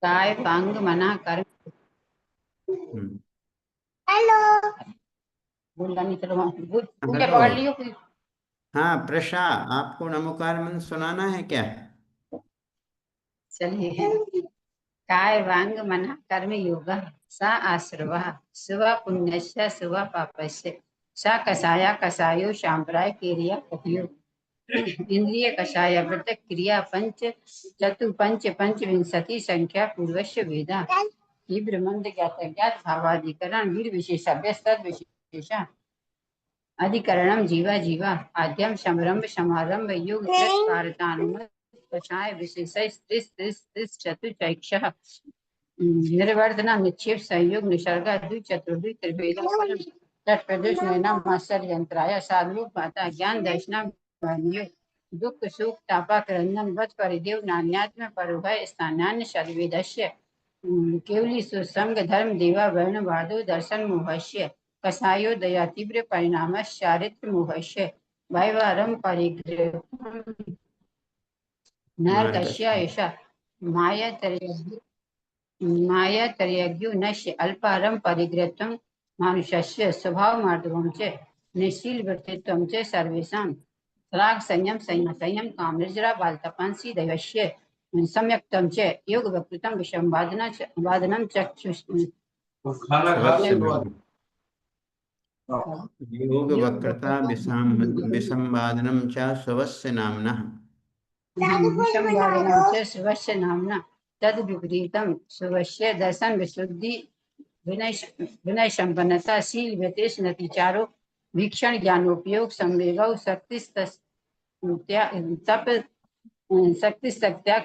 काय पांग मना कर्म। हेलो। बोलना नहीं, चलो पूजा हेलो। पकड़ लियो फिर। हाँ प्रशा, आपको नमोकार मंत्र सुनाना है क्या? चलिए। काय वांग मना कर्म योग सा आश्रव शुभ पुण्यस्य शुभ पापस्य सा कषाया कषायो सांप्राय क्रिया कहियो इंद्रिय कषाय व्रत क्रिया पंच चतु पंच पंचविंशति संख्या पूर्वस्य वेदा तीव्र मंद ज्ञात ज्ञात भावाधिकरण वीर विशेषज्ञ तद विशेषा अधिकरणम जीवा जीवा आद्यम समारंभ समारंभ युग कषाय विशेष चतुचैक्ष निर्वर्धना निक्षेप संयोग निसर्गा द्विचतुर्भि त्रिवेद तट प्रदेश नैना मास्टर यंत्राय साधु माता ज्ञान दर्शना दुख सुख तापा क्रंदन वत परिदेव नान्यात्म परुभय स्थान्यान्य सर्वेदस्य केवली सुसंग धर्म देवा वर्ण वादो दर्शन मोहस्य कसायो दया तीव्र परिणाम चारित्र मोहस्य वैवारम परिग्रह नरकश्या ऐसा माया तर्यज्ञो नश्य अल्पारम परिग्रहत्वं मानुषस्य स्वभाव मार्दवं च निश्शील वृत्तित्वं च सर्वेषां राग संयम संयम संयम काम निर्जरा बालतपंसी दैवश्य सम्यक्तम च योग वकृतम विषम वादनम चक्षुष योग वक्रता विसंवादनम च स्वस्य नाम्नः विषम च शिवस्य नाम्ना तद विपरीतम शिवस्य दर्शन विशुद्धि विनय संपन्नता शील व्यतेश नतिचारो वीक्षण ज्ञानोपयोग संवेग शक्ति तप शक्ति त्याग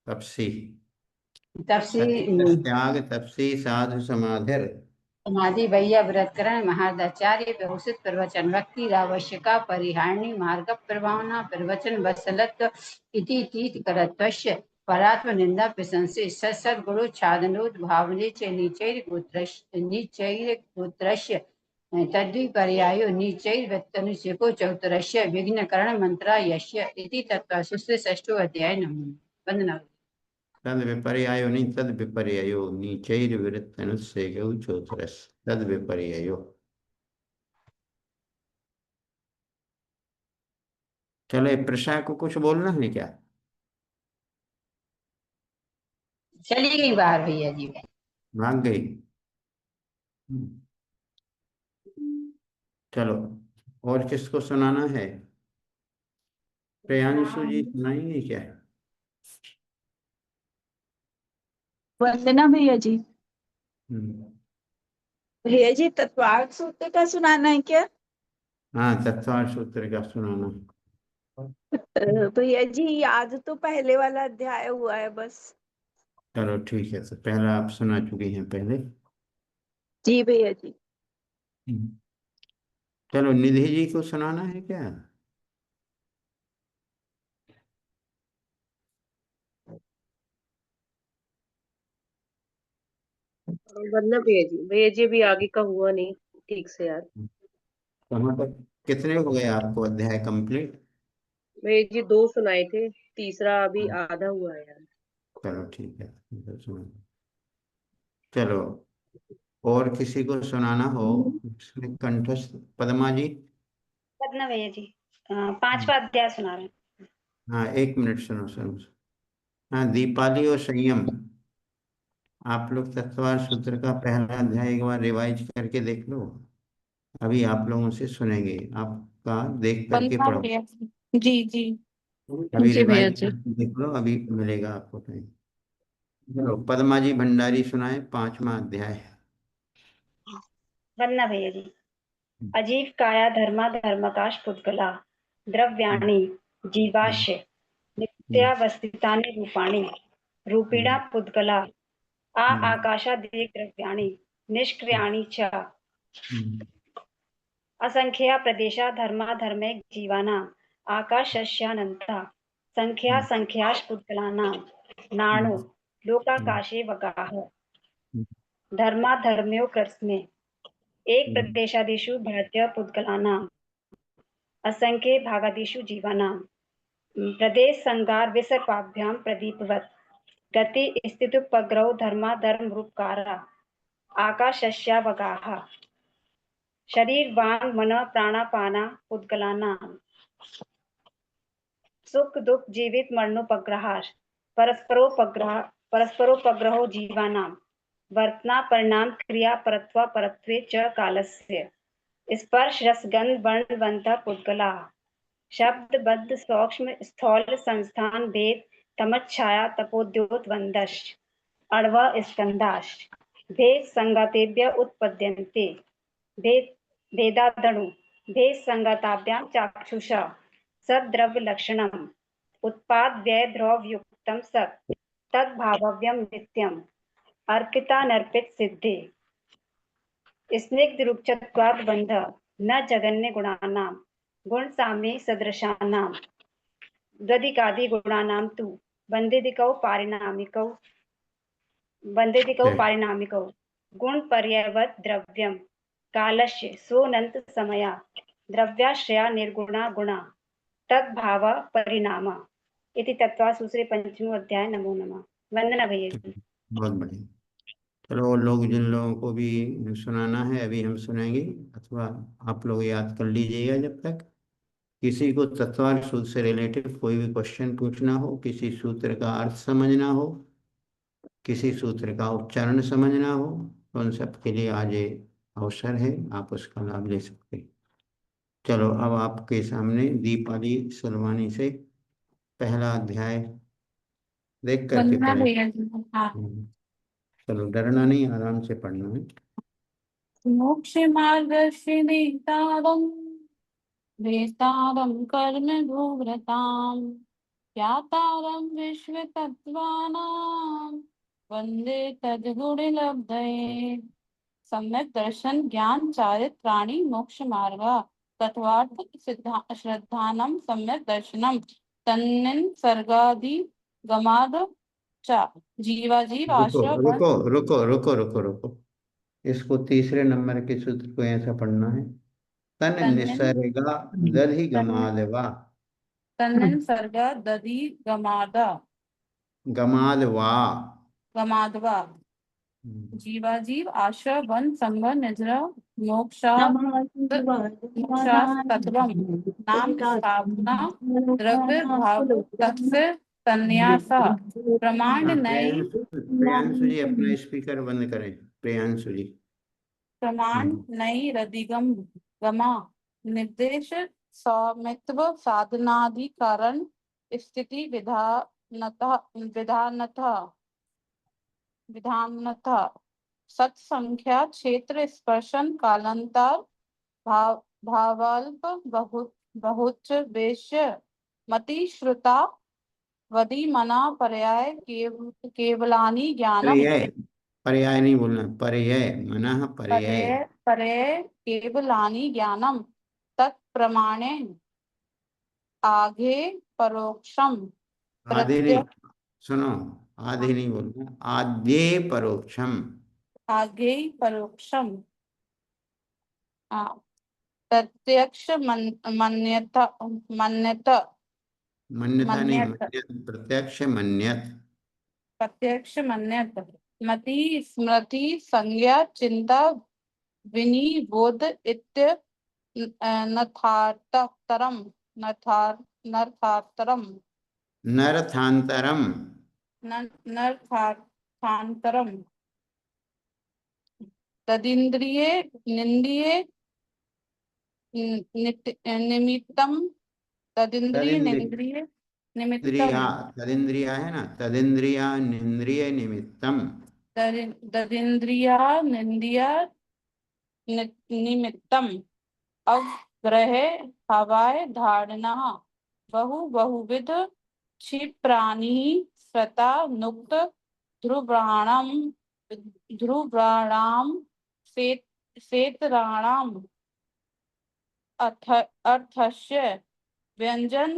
तपसी तपसी त्याग तपसी साधु समाधिर समाधि वैया व्रतकरण महादाचार्य व्यवसित प्रवचन भक्ति आवश्यका परिहारिणी मार्ग प्रभावना प्रवचन वत्सलत्व इति तीत करत्वस्य परात्म निंदा प्रशंसे सत्सद्गुरु छादनोद भावने च नीचैर गोत्रस्य तद्विपर्यायो नीचैर व्यक्तनुष्यको चौतरस्य विघ्नकरण मंत्रा यस्य इति तत्त्वसुस्ते षष्ठो अध्याय नमः वंदना। तद विपर्यायो नहीं, तद विपर्यायो नीचैर विरक्तनुसेयो चोतरस तद विपर्यायो। चलो प्रशा को कुछ बोलना है क्या? चली गई बाहर भैया जी। भाग गई। चलो, और किसको सुनाना है? प्रियांशु जी सुनाएंगे क्या? वंदना भैया जी। हम्म। भैया जी तत्वार्थ सूत्र का सुनाना है क्या? हाँ, तत्वार सूत्र का सुनाना। भैया जी याद तो पहले वाला अध्याय हुआ है बस। चलो ठीक है, तो पहला आप सुना चुके हैं पहले। जी भैया जी। चलो, निधि जी को सुनाना है क्या? वरना भैया जी अभी आगे का हुआ नहीं ठीक से यार। कहाँ पर कितने हो गए आपको अध्याय कंप्लीट? भैया जी 2 सुनाए थे, तीसरा अभी आधा हुआ है यार। चलो ठीक है, तो सुनो। चलो, और किसी को सुनाना हो इसमें कंठस्थ, पदमा जी। पदना भैया जी 5वां अध्याय सुना रहे हैं। हाँ, 1 मिनट, सुनो सुनो। हाँ, दीपाली और संयम, आप लोग तत्वार सूत्र का पहला अध्याय एक बार रिवाइज करके देख लो। अभी आप लोगों से सुनेंगे, आपका देख करके वंदना पढ़ो। भैया जी। जी जी। अभी जी भैया रिवाइज जी। करके देख लो, अभी मिलेगा आपको टाइम। चलो, पदमा जी भंडारी सुनाए 5वां अध्याय। पदना भैया जी अजीव काया धर्मा धर्मकाश पुद्गला द्रव्याणि जीवाश्य नित्यावस्थितानि रूपाणि रूपिणा पुद्गला आकाशादिक द्रव्याणि निष्क्रियाणि च असंख्या प्रदेशा धर्मा धर्मे जीवाना आकाशस्यानंता संख्या संख्याश पुद्गलानां नाणो लोकाकाशे वगाः धर्मा धर्म्यो कृत्स्ने एक प्रदेशादिषु भारतीय पुद्गलानाम् असंख्ये भागादिषु जीवानां प्रदेश संगार विसर्पाभ्याम प्रदीपवत् गति स्थिति उपग्रहो धर्मा धर्म रूपकारा आकाशस्यावगाः शरीर वांग मन प्राणापाना पुद्गलानां सुख दुख जीवित मरणोपग्रहाः परस्परोपग्रहो जीवानां वर्तना परिणाम क्रिया परत्वा परत्वे च कालस्य स्पर्श रसगंध वर्णवन्तः पुद्गलाः शब्द बद्ध सूक्ष्म स्थूल संस्थान भेद तमच्छाया तपोद्योत वंदश अण्व स्कंदाश भेद संगातेभ्य उत्पद्यन्ते भेद भेदादणु भेद संगताभ्यां चाक्षुषा सद्द्रव्य लक्षणम् उत्पाद व्यय द्रव्युक्तम सत् तद्भाव्यम नित्यम अर्पितानर्पित सिद्धि स्निग्ध रुक्षत्वाद बंध न जगन्य गुणानां गुण साम्ये सदृशानां द्वदिकादि गुणानां तु बन्धेदिकौ पारिणामिकौ गुण पर्यवत द्रव्यम कालस्य सोनंत समया द्रव्याश्रया निर्गुणा गुणा तद्भाव परिणाम इति तत्त्वासूत्रे पंचमो अध्याय। नमो नमः। वंदना भैया जी। बहुत बढ़िया। चलो लोग जिन लोगों को भी सुनाना है अभी हम सुनाएंगे, अथवा आप लोग याद कर लीजिएगा। जब तक किसी को तत्वार सूत्र से रिलेटेड कोई भी क्वेश्चन पूछना हो, किसी सूत्र का अर्थ समझना हो, किसी सूत्र का उच्चारण समझना हो, तो उन सब के लिए आज ये अवसर है, आप उसका लाभ ले सकते हैं। चलो अब आपके सामने दीपाली सलवानी से पहला अध्याय देख करके वंदना पढ़े। भैया जी। हाँ। चलो डरना नहीं, आराम से पढ़ना है। मोक्ष मार्गस्य नेतारं वेतारं कर्म भूव्रतां ज्ञातारं विश्वतत्त्वानां वन्दे तद्गुणलब्धये। सम्यक दर्शन ज्ञान चारित्राणि मोक्ष मार्ग तत्वार्थ श्रद्धानं सम्यक दर्शनम तन्निन सर्गादि गमाद च जीवाजीव रुको आश्रय रुको रुको रुको रुको रुको, इसको तीसरे नंबर के सूत्र को ऐसा पढ़ना है। तन निसर्गा दधि गमादवा। तन्निन सर्गा दधि गमादा गमादवा। गमादवा जीवाजीव आश्रय वन संग निद्रा मोक्षास्तत्वम नाम स्थापना द्रव्य भाव तत्स्य संन्यास प्रमाण हाँ, नई प्रियांशु जी अपना स्पीकर बंद करें। प्रियांशु जी। प्रमाण नई रदिगम गमा निर्देश सौमित्व साधनाधिकरण स्थिति विधानतः सत्संख्या क्षेत्र स्पर्शन कालांतर भावाल्प बहुच वेश्य मति श्रुता वदि मना पर्याय केवलानि ज्ञानम पर्याय, पर्याय नहीं बोलना, पर्याय मना पर्याय। पर्याय केवलानि ज्ञानम तत्प्रमाणे आगे परोक्षम आधे नहीं, प्रत्यक्ष सुनो, आधे नहीं बोलना, आद्ये परोक्षम। आगे परोक्षम प्रत्यक्ष मन्यता मन्यता नहीं, मन्यत मन्यत, प्रत्यक्ष मन्यत। प्रत्यक्ष मन्यत मति स्मृति संज्ञा चिंता विनिबोध इत्य नथार्थतरम नर्थार्थरम नरथांतरम। नर्थार्थांतरम तदिन्द्रिये निन्द्रिये निमित्तम तदिन्द्रिय निन्द्रिय निमित्तम तदिंद्रिया है ना, तदिंद्रिया निंद्रिय निमित्तम। तदिन्द्रिया निन्द्रिया निमित्तम अग्रह हवाय धारणा बहुविध क्षिप्राणि स्वता नुक्त ध्रुवाणाम सेतराणाम अर्थस्य व्यंजन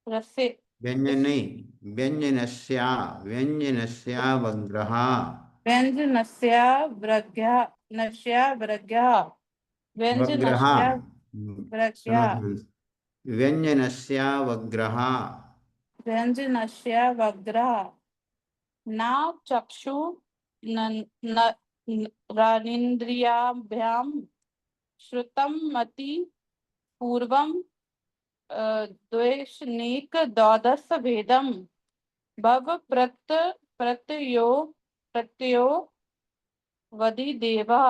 रसे व्यंजन नहीं, व्यंजनस्या वग्रहा। व्यंजनस्या वग्रहा, सुनो ध्यान से। व्यंजनस्या वग्रहा व्यञ्जनस्य वग्रः न चक्षु न रानीन्द्रियाभ्यां श्रुतं मति पूर्वं द्वेषनिक द्वादश भेदम भव प्रत्ययो वदिदेव ना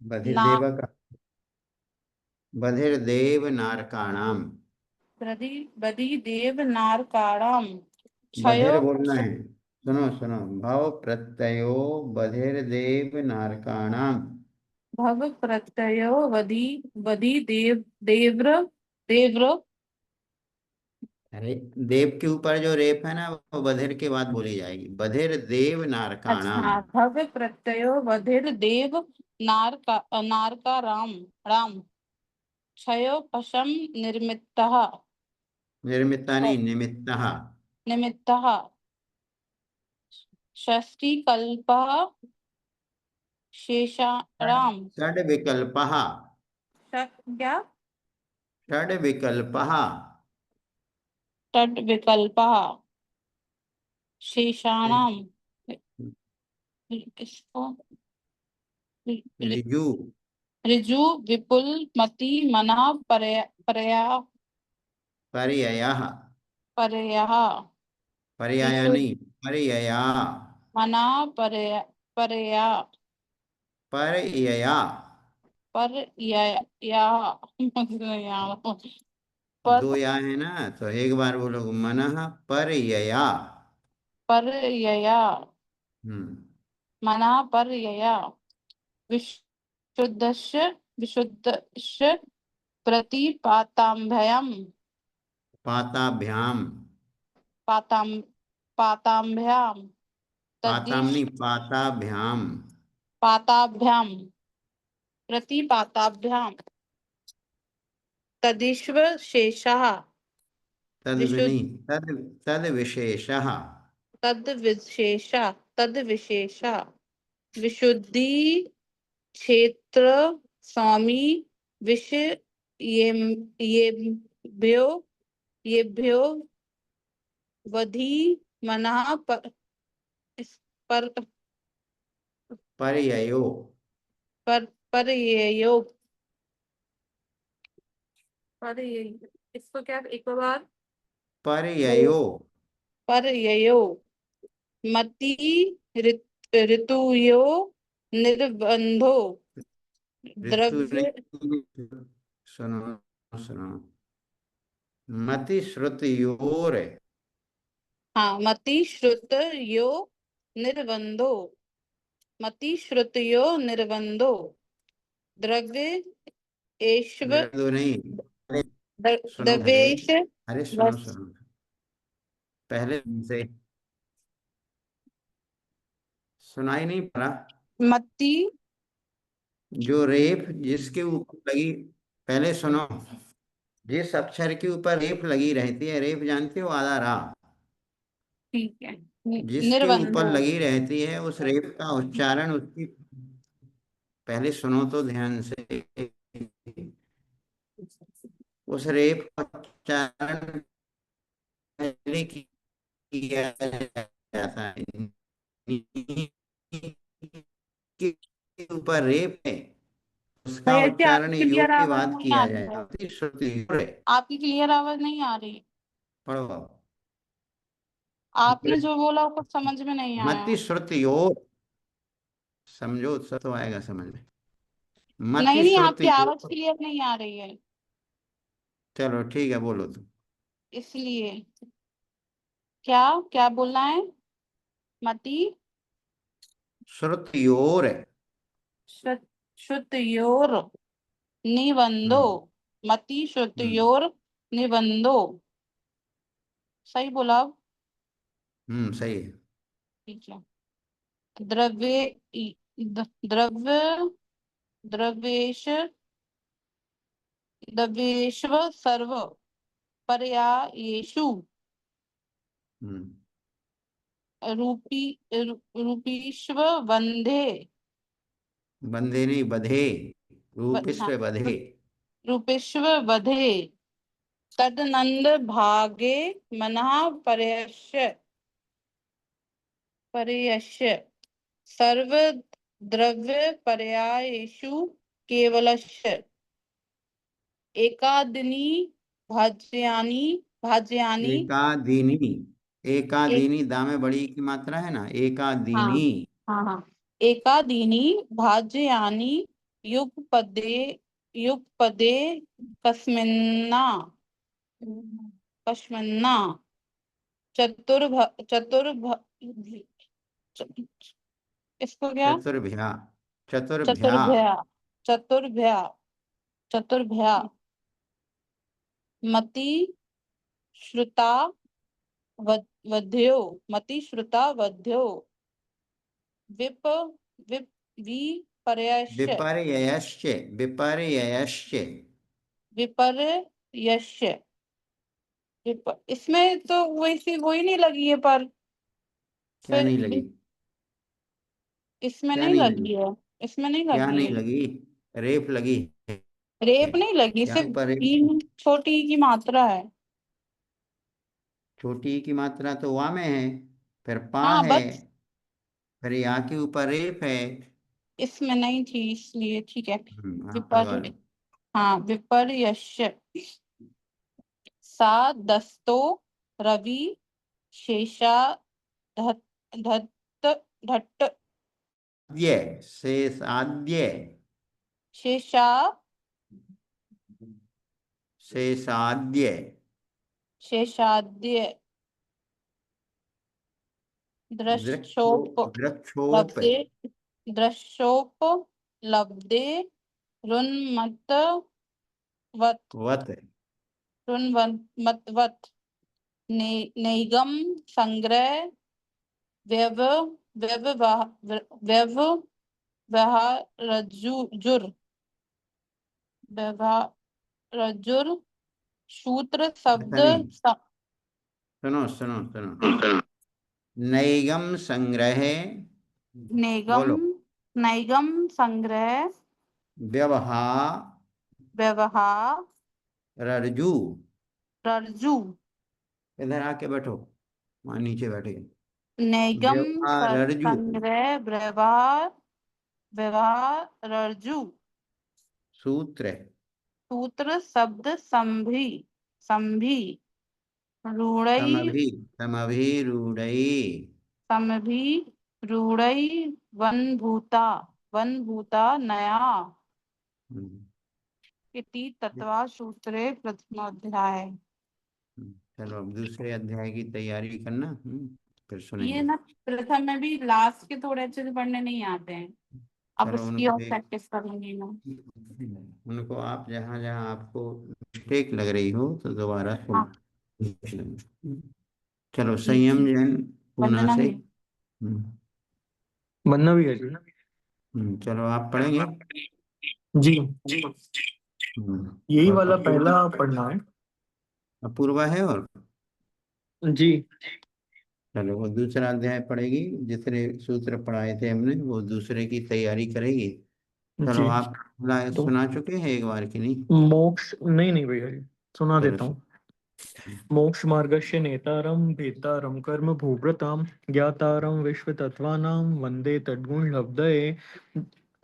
बधिर्देव का बधिर्देव नारकाणाम। वदिदेव नारकाणाम बधिर क्षयो बोलना है। सुनो सुनो, भव प्रत्ययो बधिर्देव नारकाणाम। भव प्रत्ययो वदि देव्र देव्र। अरे, देव के ऊपर जो रेप है ना, वो बधिर के बाद बोली जाएगी। बधिर देव नारकाणाम। अच्छा, भव प्रत्ययो वधिर देव नारका राम राम क्षयो पशम निर्मितः निर्मिता नहीं, निमित्तः। निमित्तः षष्टिकल्पः शेषाणाम षड विकल्पः। क्या षड विकल्पः। तद विकल्पः शेषाणाम इसको ऋजु ऋजु विपुल मति मना परया पर्ययः। परयः पर्याय विशुद्ध नहीं, पर्यया। मना परया पर्यया। पर या पर दो या है ना, तो एक बार बोलो, मनः पर्यया। पर हम्म। मना पर विशुद्धस्य विशुद्धस्य प्रतिपाताभ्याम पाताभ्याम। पाताम पाताभ्याम पाताम तदिश नहीं, पाताभ्याम। पाताभ्याम प्रतिपाताभ्याम तदिश्व शेषः तद भी विशुद्ध नहीं, तद तद विशेषः। तद विशेषा विशुद्धि क्षेत्र स्वामी विषय ये येभ्यो वधि मना पर पर्ययो। परययो इसको क्या एक बार पर्ययो। परययो मति ऋतुयो निर्बंधो ऋतु द्रव्य नहीं, सुनो सुनो, मति श्रुतियोर। हाँ मति श्रुत यो निर्बंधो मति श्रुत यो निर्बंधो द्रव्य एश्व दो नहीं, अरे सुनो पहले। द्रव्येश अरे सुनो वस सुनो, पहले से सुनाई नहीं पड़ा। मति जो रेफ जिसके ऊपर लगी, पहले सुनो, जिस अक्षर के ऊपर रेफ लगी रहती है, रेफ जानते हो, आधा रा, ठीक है जिसके ऊपर निर्बंधो लगी रहती है, उस रेफ का उच्चारण उसकी, पहले सुनो तो ध्यान से, उस रेफ का उच्चारण पहले किया जाता है। नी के ऊपर रेप है, उसका भैया जी उच्चारण आपकी क्लियर योग के आवाज बाद नहीं आ किया रही है। जाएगा। श्रुति है। आपकी क्लियर आवाज नहीं आ रही। पढ़ो। आपने जो बोला वो कुछ समझ में नहीं मति आया। श्रुति योग, समझो सब तो आएगा समझ में। नहीं मति नहीं आपकी श्रुति आवाज योग। क्लियर नहीं आ रही है चलो ठीक है, बोलो तुम। इसलिए क्या क्या बोलना है मति श्रुतियोर। श्रुतयोर निबंधो हम्म। मति हम्म। श्रुतयोर निबंधो सही बोला अब? सही है। ठीक है द्रव्य द्रव्य द्रव्येश द्रव्येश्व सर्व पर्यायेषु हम्म। रूपीश्व वंदे बंधे नहीं, बधे। हाँ रूपिस्व बधे। रूपेश्व वधे तदनंद भागे मनः पर्यस्य पर्यस्य सर्व द्रव्य पर्यायेषु केवलस्य एकादिनी भाज्यानि भाज्यानि एकादीनी, एक एकादीनी दा में बड़ी की मात्रा है ना, हाँ एकादीनी। हाँ एकादीनी भाज्यानि युगपदे कस्मिन्ना कस्मिन्ना चतुर्भ चतुर्भ च- इसको क्या चतुर्भ्या, चतुर्भ्या, चतुर्भ्या चतुर्भ्या चतुर्भ्या मति श्रुता वध्यो मति श्रुता वध्यो विप विप विपर्यस्य विपर्ययश्च, विपर्ययश्च। विपर्यस्य इसमें तो वैसी वही नहीं लगी है पर क्या फिर नहीं लगी? इसमें क्या नहीं नहीं लगी? लगी है इसमें नहीं क्या लगी नहीं है लगी? रेप लगी है। रेप नहीं लगी क्या सिर्फ ऊपर रेप? छोटी ई की मात्रा है। छोटी की मात्रा तो वा में है, फिर पा हाँ है, बस फिर या के ऊपर रेप है। इसमें नहीं थी इसलिए ठीक है। आप लगा लो। हाँ विपर्यस्य सा दस्तो रवि शेषा धत धत्त धट्ट आद्य, शेष आद्य, शेषा शेषाद्य, शेषाद्य वृक्षो, दृक्षोप वृक्षोप लब्धे दृक्षोप लब्धे रुन्मत वत वत, रुन्मतवत नैगम संग्रह व्यव व्यव व्यवहारजुर व्यवहारजुर सूत्र ऐसा शब्द नहीं, सुनो सुनो सुनो। नैगम संग्रहे, नेगम बोलो, नैगम संग्रह व्यवहार व्यवहार रज्जु। रज्जु इधर आके बैठो, वहां नीचे बैठे। नैगम व्यवहार रज्जु, संग्रह व्यवहार व्यवहार रज्जु सूत्र, सूत्र शब्द संभि संभि रूढ़ई समभि, समभिरूढ़ई। समभि रूढ़ई वन भूता नया हम्म, इति तत्वा सूत्रे प्रथमाध्याय। चलो अब दूसरे अध्याय की तैयारी करना, फिर ये सुनेंगे। ना प्रथम में भी लास्ट के थोड़े अच्छे से पढ़ने नहीं आते हैं। अब चलो उसकी उनको और प्रैक्टिस करूंगी मैं। उनको आप जहाँ जहाँ आपको मिस्टेक लग रही हो तो दोबारा हाँ सुन। चलो ठीक है संयम जैन पूना वंदना से। है। बनना भी है जी। चलो आप पढ़ेंगे। जी यही और वाला पहला पढ़ना है। अपूर्वा है और जी चलो वो दूसरा अध्याय पढ़ेगी, जितने सूत्र पढ़ाए थे हमने वो दूसरे की तैयारी करेगी। चलो जी आप तो सुना चुके हैं एक बार की नहीं? मोक्ष नहीं भैया जी, सुना चलो देता हूँ। मोक्ष मार्गस्य नेतारं भेतारं कर्म भूभृतां ज्ञातारं विश्वतत्त्वानां वन्दे तद्गुण लब्धये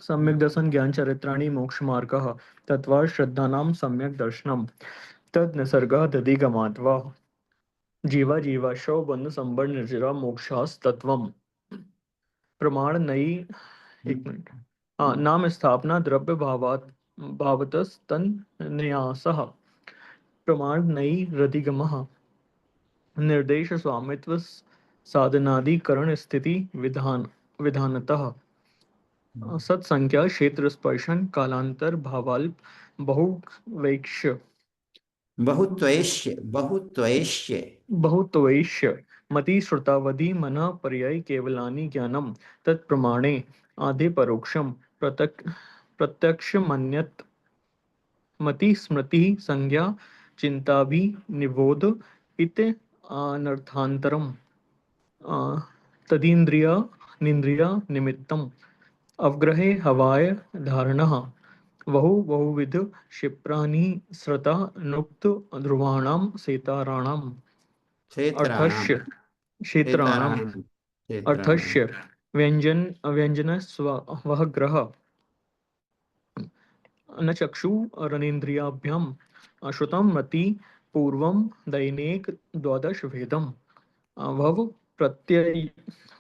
सम्यक् दर्शन ज्ञान चरित्राणि मोक्ष मार्गः तत्त्वा श्रद्धानां सम्यक् दर्शनम् तद निसर्गः दधिगमात् वा जीवा जीवाशव बंध संबर निर्जरा मोक्षास तत्वम प्रमाण नई। एक मिनट। हाँ नाम स्थापना द्रव्य भावात भावतस तन न्यासः प्रमाण नई रतिगमः निर्देश स्वामित्व साधनाधिकरण स्थिति विधान विधानतः सत्संख्या क्षेत्र स्पर्शन कालांतर भावाल्प बहुवैक्ष्य बहुत्वैश्य, बहुत्वैश्य। बहुत्वैष्य मति श्रुतावधि मनः पर्याय केवलानि ज्ञानम तत्प्रमाणे आधे परोक्षम प्रत्यक्ष मन्यत मति स्मृति संज्ञा चिंताभि निबोध इत अनर्थांतरम तदीन्द्रिय निन्द्रिय निमित्तम अवग्रहे हवाय धारणः बहुविध क्षिप्राणि श्रता नुक्त ध्रुवाणां सेताराणाम् क्षेत्राणाम अर्थस्य क्षेत्राणाम् क्षेत्राणाम क्षेत्राणाम अर्थस्य व्यंजनस्व वह ग्रह न चक्षु रनेन्द्रियाभ्याम श्रुतं मति पूर्वं दैनेक द्वादश भेदम भव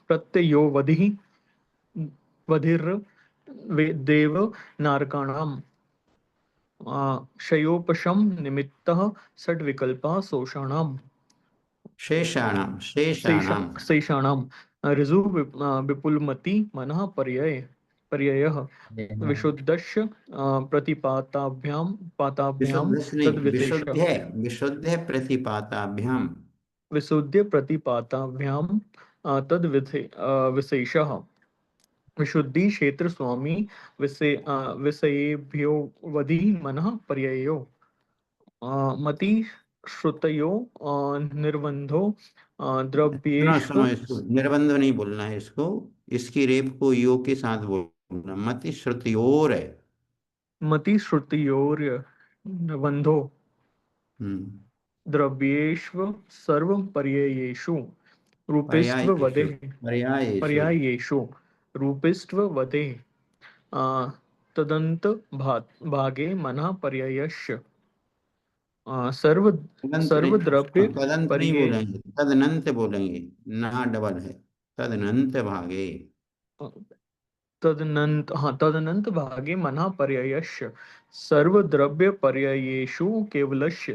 प्रत्ययो वधिर देव नारकाणाम शयोपशम निमित्तः षड्विकल्पा शोषाणाम शेषाणाम शेषाणाम शेषाणाम ऋजु विपुलमति मनः पर्ययः विशुद्धस्य प्रतिपाताभ्यां विशुद्धस्य नहीं तद्विशेष विशुद्ध प्रतिपाताभ्याम विशुद्ध प्रतिपाताभ्यां विशेषः विशुद्धि क्षेत्र स्वामी विषयेभ्यो वधि मनः पर्ययो मति श्रुतयो निर्बंधो सुनो द्रव्येषु सुनो, इसको निर्बंध नहीं बोलना है, इसको इसकी रेप को यो के साथ बोलना। मति श्रुतियोर है। मति श्रुतियोर निर्बंधो हम्म द्रव्येषु सर्व पर्यायेषु रूपिस्त्व वदे पर्यायेषु पर्यायेषु रूपिस्त्व वदे तदंत भागे मनः पर्यायस्य सर्वद्रव्य तदंत नहीं पर्याय बोलेंगे, तदनंत बोलेंगे, ना डबल है, तदनंत भागे। तदनंत भागे मनः पर्यायस्य सर्वद्रव्य पर्यायेषु केवलस्य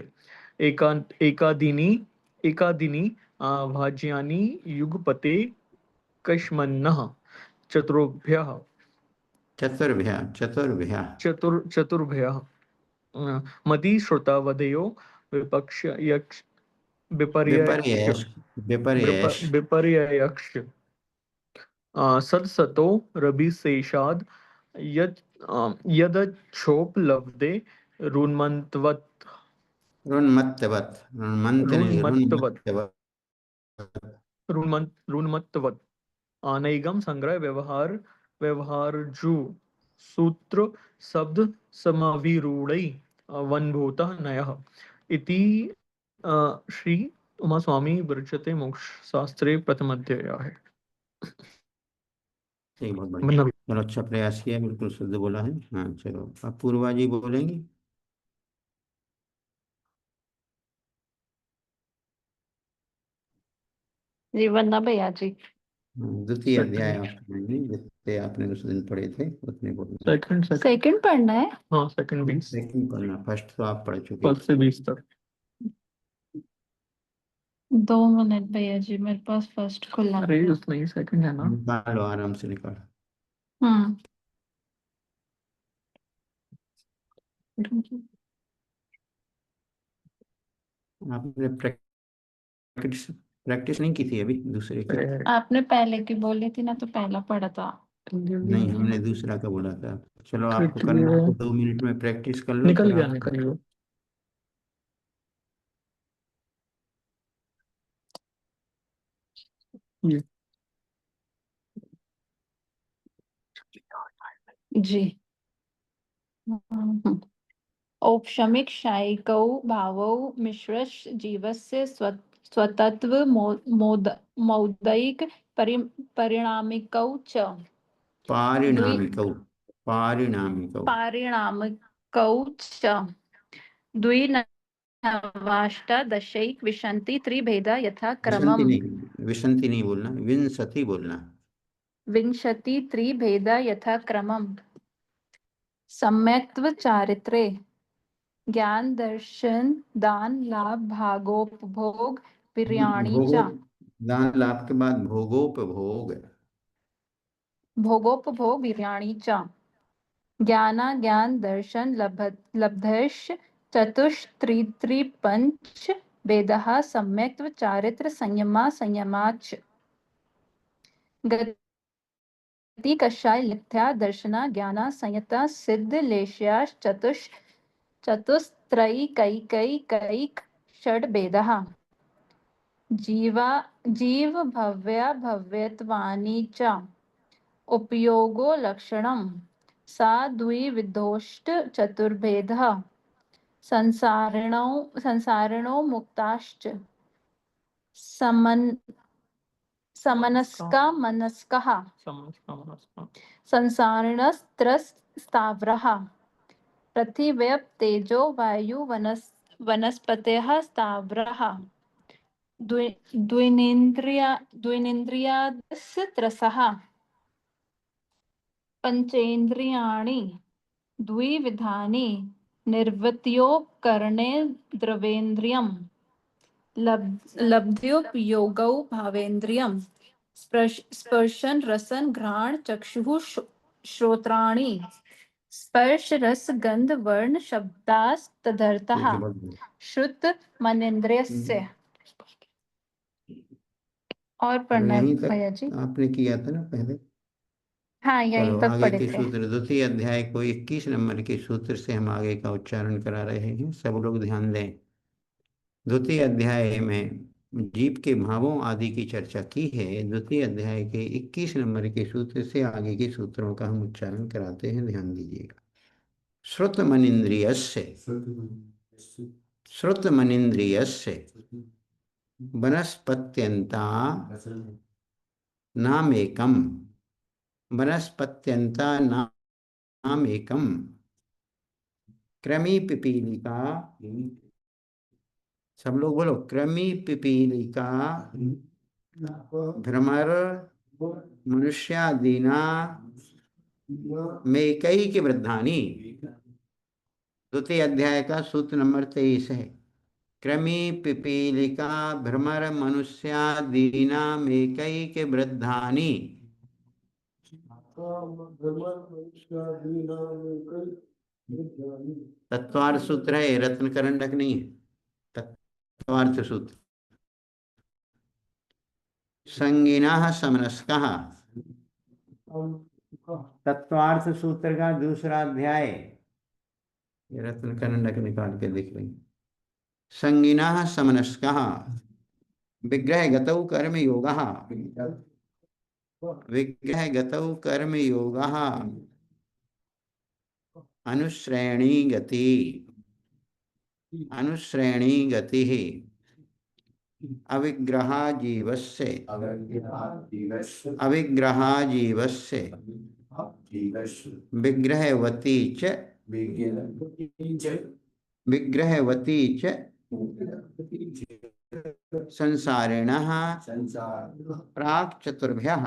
एकादिनी भाज्यानि युगपते कश्मन्नः चतुर्भ्यः चतुर्भ्यः मदि श्रुतावधयो विपक्ष यक्ष विपर्ययक्ष विपर्ययक्ष सदसतो रविशेषाद यदक्षोपलब्धे रुन्मत्वत् रुन्मत्वत् अनैगम संग्रह व्यवहारजु सूत्र शब्द समाविरूढ़ै वनभूतः नयः इति श्री उमा स्वामी विरचिते मोक्ष शास्त्रे प्रथमाध्यायः है। बहुत बढ़िया, चलो अच्छा प्रयास किया, बिल्कुल शुद्ध बोला है। हाँ चलो, अब पूर्वा जी बोलेंगी। जी वंदना भैया जी। द्वितीय अध्याय आप सुनाएंगे, जितने आपने उस दिन पढ़े थे उतने बोलना। सेकंड पढ़ना है। हाँ सेकंड 20 सेकंड पढ़ना, फर्स्ट तो आप पढ़ चुके। फर्स्ट से 20 तक 2 मिनट भैया जी, मेरे पास फर्स्ट खुला है। अरे उसमें ही सेकंड है ना। निकालो, आराम से निकालो। हम्म आपने प्रैक्टिस नहीं की थी अभी दूसरे की? आपने पहले की बोली थी ना, तो पहला पढ़ा था। नहीं, हमने दूसरा का बोला था। चलो आपको करना है तो 2 मिनट में प्रैक्टिस कर लो। निकल फिर गया आप- निकल गया। ये जी। औपशमिक शायिकौ भावौ मिश्रश जीवस्य स्वतत्व मौदिक परिणामिकौ च पारिणामिकौ पारिणामिकौ च द्विनवाष्टादशैक विशन्ति त्रिभेदा यथा क्रमम् विशंति नहीं बोलना, विंशति बोलना। विंशति त्रिभेदा यथा क्रमम् सम्यक्त्व चारित्रे ज्ञान दर्शन दान लाभ भागोपभोग विर्याणि च दान लाभ के बाद भोगोपभोग विर्याणि च ज्ञान दर्शन लब्धश्च चतुष्त्रिपंच वेदः सम्यक्त्व चारित्र संयमाच गति कषाय मिथ्या दर्शना ज्ञाना संयता सिद्ध लेश्या चतुस्त्रयीकैक षड्भेदः जीव भव्या भव्यत्वानि च उपयोगो लक्षणम् सा द्विविधोष्ट चतुर्भेदः संसारिणो मुक्ताश्च समनस्का मनस्कः संसारिणस्त्रस्ताव्रः पृथिव्यप् तेजो वायु वनस्पतयः स्थावरः द्विनेन्द्रियास्त्रसः पंचेन्द्रियाणि द्विविधानि निर्वृत्योपकरणे द्रवेन्द्रियम् लब्ध्योपयोगौ भावेन्द्रियम् स्पर्शन रसन घ्राण चक्षुः श्रोत्राणि स्पर्श रस गंध वर्ण शब्दास्तदर्थः श्रुत मनेन्द्रियस्य। और पढ़ना है यहीं भैया तक जी। आपने किया था ना पहले। हाँ यहीं चलो तक आगे पढ़े के थे। सूत्र, द्वितीय अध्याय को 21 नंबर के सूत्र से हम आगे का उच्चारण करा रहे हैं, सब लोग ध्यान दें। द्वितीय अध्याय में जीव के भावों आदि की चर्चा की है। द्वितीय अध्याय के 21 नंबर के सूत्र से आगे के सूत्रों का हम उच्चारण कराते हैं, ध्यान दीजिएगा। श्रुत मनिन्द्रियस्य वनस्पत्यंता नामेकम क्रमी पिपीलिका, सब लोग बोलो, क्रमी पिपीलिका भ्रमर मनुष्यादीना मेकैक वृद्धानि। द्वितीय अध्याय का सूत्र नंबर 23 है। क्रमी पिपीलिका भ्रमर मनुष्यादीना मेकैक वृद्धानि। तत्वार्थ सूत्र है, रत्न करंडक नहीं है। तत्वार्थ सूत्र। संगिनः समनस्कः, तत्वार्थ सूत्र का दूसरा अध्याय। ये रत्न करंडक निकाल के देख रही। संगिनः समनस्कः विग्रह गतौ कर्म योगः, विग्रह गतौ कर्म योगः अनुश्रेणी गतिः अविग्रहा जीवस्य विग्रहवती च संसारिणः प्राक् चतुर्भ्यः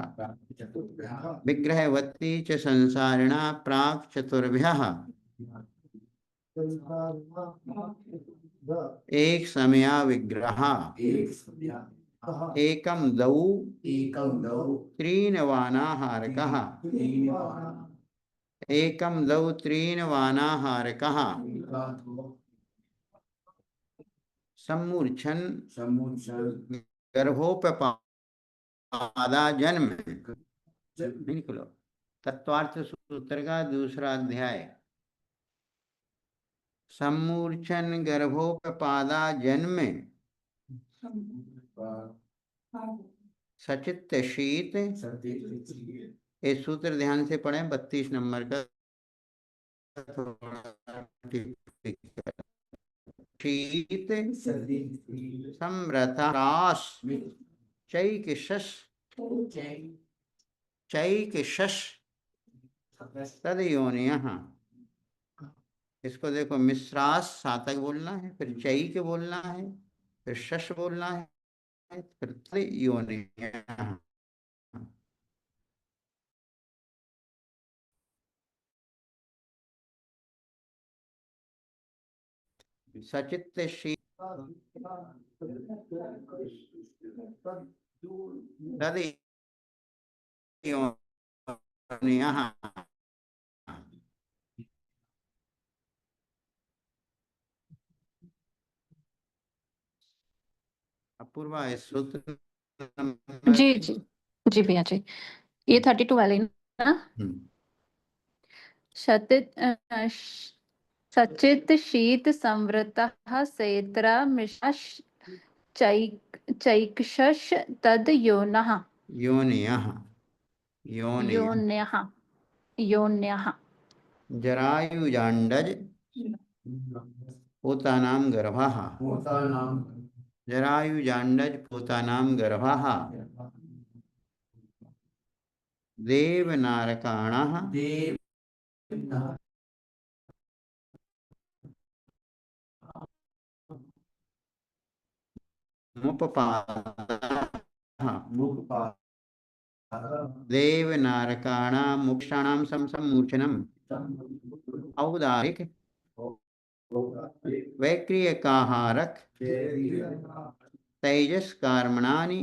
विग्रहवती च संसारिणः प्राक् चतुर्भ्यः एक समया विग्रह एकम दौ त्रीन वानाहारकः एकम दौ त्रीन वानाहारकः सम्मूर्छन् गर्भोपपादा जन्म। निकलो तत्वार्थ सूत्र का दूसरा अध्याय। सम्मूर्छन गर्भोपपादा जन्म सचित्त शीत। ये सूत्र ध्यान से पढ़ें, 32 नंबर का। शीत समृतास चैकिशश तदयोनियः। इसको देखो, मिश्रास सातक बोलना है, फिर चई के बोलना है, फिर शश बोलना है, फिर तदयोनियः। सचित्त शीत तदयोनियः। अपूर्वा इस सूत्र जी जी जी भैया जी, ये 32 वाले ना। सचित शीत संवृतः सेत्रा मिश्रश चैकशश तद योन्यः। जरायुजाण्डज पोतानां गर्भः जरायुजाण्डज पोतानां गर्भः देवनारकाणाः मुपपादाः देवनारकाणां मोक्षाणां सम्मूर्छनम् औदारिक वैक्रियकाहारक तेजस कर्मणानि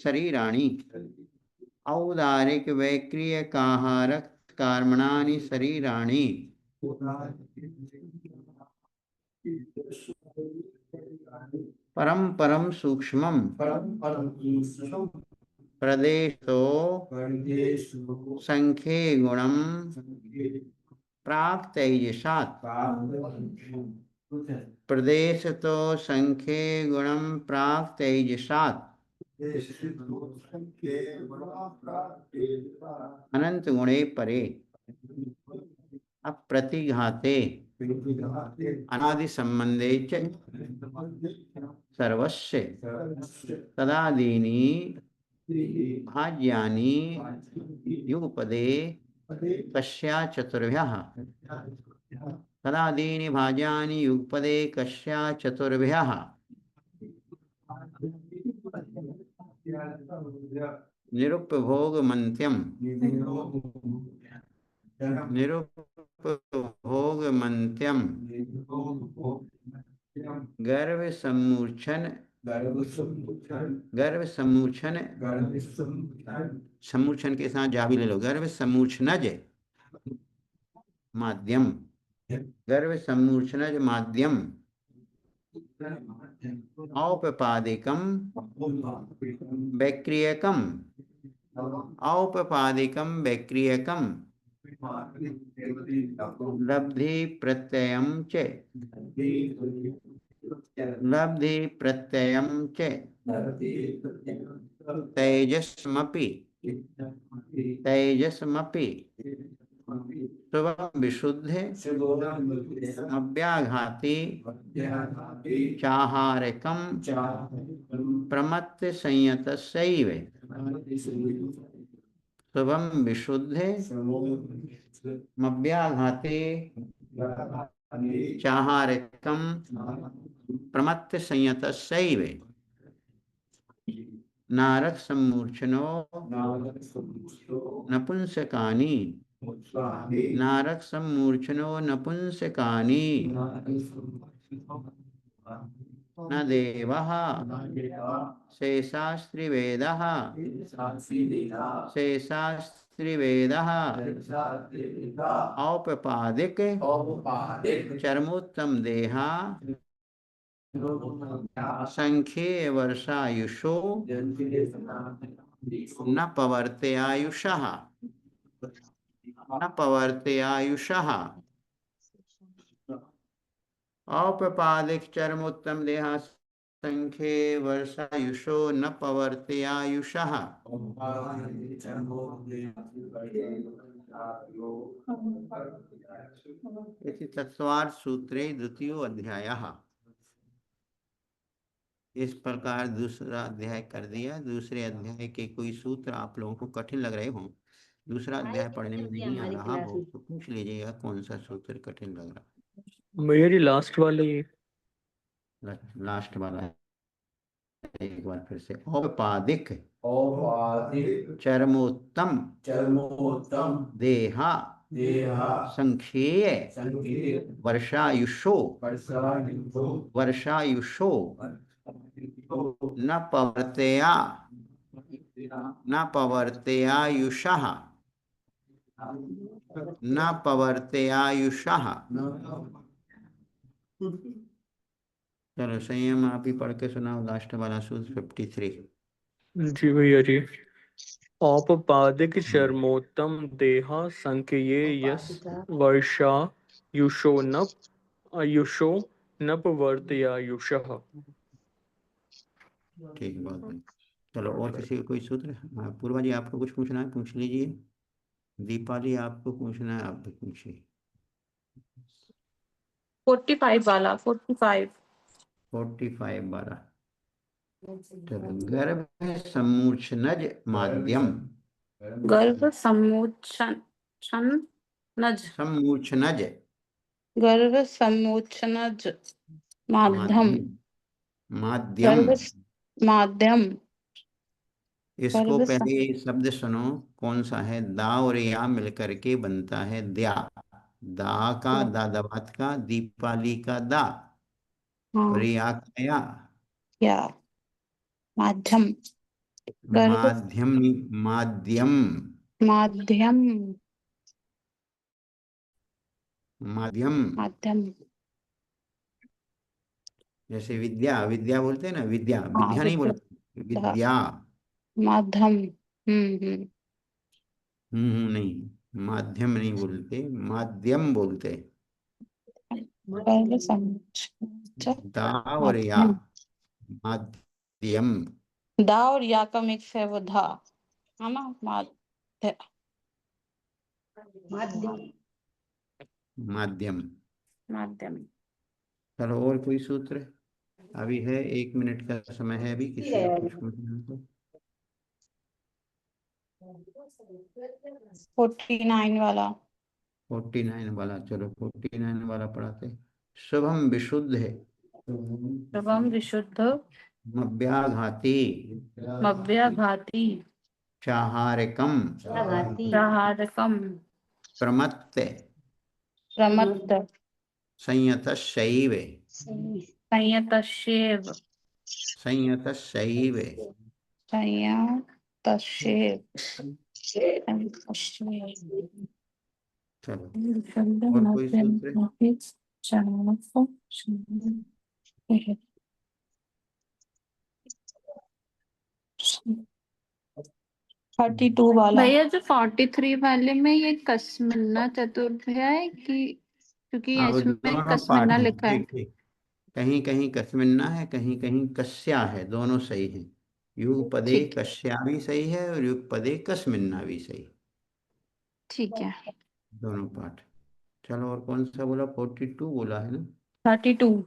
शरीराणि औदारिक वैक्रियकाहारक कर्मणानि शरीराणि परम परम सूक्ष्मम प्रदेशो संख्ये गुणम प्राक तेजसात् प्रदेश तो संख्ये गुणम प्राक तेजसात् अनंत गुणे परे अप्रतिघाते अनादि संबंधे च सर्वस्य तदादीनि भाज्यानि युगपदे कस्या चतुर्भ्यः तदादीनि भाज्यानि युगपदे कस्या चतुर्भ्यः निरुपभोगमन्त्यम् निरुपभोगमन्त्यम् गर्भ सम्मूर्छन सम्मूर्छन के साथ जा भी ले लो गर्भ सम्मूर्छनज माध्यम गर्भ सम्मूर्छनज माध्यम औपपादिकम वैक्रियकम औपपादिकम वैक्रियकम लब्धि प्रत्ययम च लब्धि प्रत्ययम च तेजस्मपि तेजस्मपि शुभम विशुद्धे अव्याघाते चाहारकम प्रमत्त संयतस्यैव शुभम विशुद्धे मव्याघाते चाहारकम प्रमत्त संयतस्यैव नारक सम्मूर्छनो नपुंसकानि नारक सम्मूर्छनो नपुंसकानि न देवः शेषास्त्रिवेदः शेषास्त्रिवेदः औपपादिक चर्मोत्तम देहा संख्ये वर्षायुषो न पवर्तयायुषः न पवर्तयायुषः औपपादिक चर्मोत्तम देहा संख्ये वर्षायुषो न पवर्तयायुषः इति तत्वार्थ सूत्रे द्वितीयो अध्यायः। इस प्रकार दूसरा अध्याय कर दिया। दूसरे अध्याय के कोई सूत्र आप लोगों को कठिन लग रहे हों, दूसरा अध्याय पढ़ने में नहीं आ रहा हो तो पूछ लीजिएगा कौन सा सूत्र कठिन लग रहा है। भैया जी लास्ट वाले लास्ट वाला है, एक बार फिर से। औपपादिक चर्मोत्तम देहा संख्येय वर्षायुषो न पवर्तयायुषः न पवर्तयायुषः। चलो संयम आप ही पढ़ के सुनाओ लास्ट वाला सूत्र 53। जी भैया जी। औपपादिक चर्मोत्तम देहा संख्ये यस वर्षा युषो नप आयुषो नप वर्तयायुषः। ठीक, बहुत है। चलो और किसी का कोई सूत्र? हाँ पूर्वा जी आपको कुछ पूछना है पूछ लीजिए। दीपाली आपको पूछना है, आप भी पूछिए। 45 वाला 45। 45 वाला। चलो, गर्भ सम्मूर्छनज माध्यम। गर्भ सम्मोचन नज सम्मूर्छनज गर्भ सम्मोचनज माध्यम माध्यम। गर्भ माध्यम इसको गर्भ पहले ये शब्द सुनो, कौन सा है? दा और या मिलकर के बनता है द्या। दा का दा दबात का, दीपाली का दा, और हाँ या का या। या माध्यम गर्भ माध्यम माध्यम माध्यम माध्यम। माध्यम। जैसे विद्या, विद्या बोलते हैं ना, विद्या, हाँ विद्या नहीं विद्या बोलते, विद्या। माध्यम। हम्म। नहीं, माध्यम नहीं बोलते, माध्यम बोलते। गर्भ सम्मोचन दा और या, माध्यम। माध्यम। दा और या का मिक्स है वो धा, है ना? माध्य माध्यम। माध्यम। माध्यम। चलो, और कोई सूत्र? अभी है, 1 मिनट का समय है, अभी किसी को कुछ पूछना है तो। 49 वाला। 49 वाला, चलो 49 वाला पढ़ाते। शुभम विशुद्ध है, शुभम विशुद्ध मव्याघाती, मव्याघाती चाहारकम, घाती। प्रहारकम प्रमत्त, प्रमत्त संयतशैव, संयतशेव संयतशैव। संयतशेव चलो, विशुद्ध और कोई मध्यम सूत्र? चाणक्य 32 वाला। भैया जो 43 वाले में ये कस्मिन्ना चतुर्थ्याय है कि, क्योंकि अब इसमें दोनों पाठ कस्मिन्ना हैं, लिखा है। ठीक ठीक। कहीं कहीं कस्मिन्ना है, कहीं कहीं कस्या है, दोनों सही है। युगपदे ठीक कस्या भी सही है, और युगपदे कस्मिन्ना भी सही, ठीक है। दोनों पाठ। चलो, और कौन सा बोला? 42 बोला है ना? 32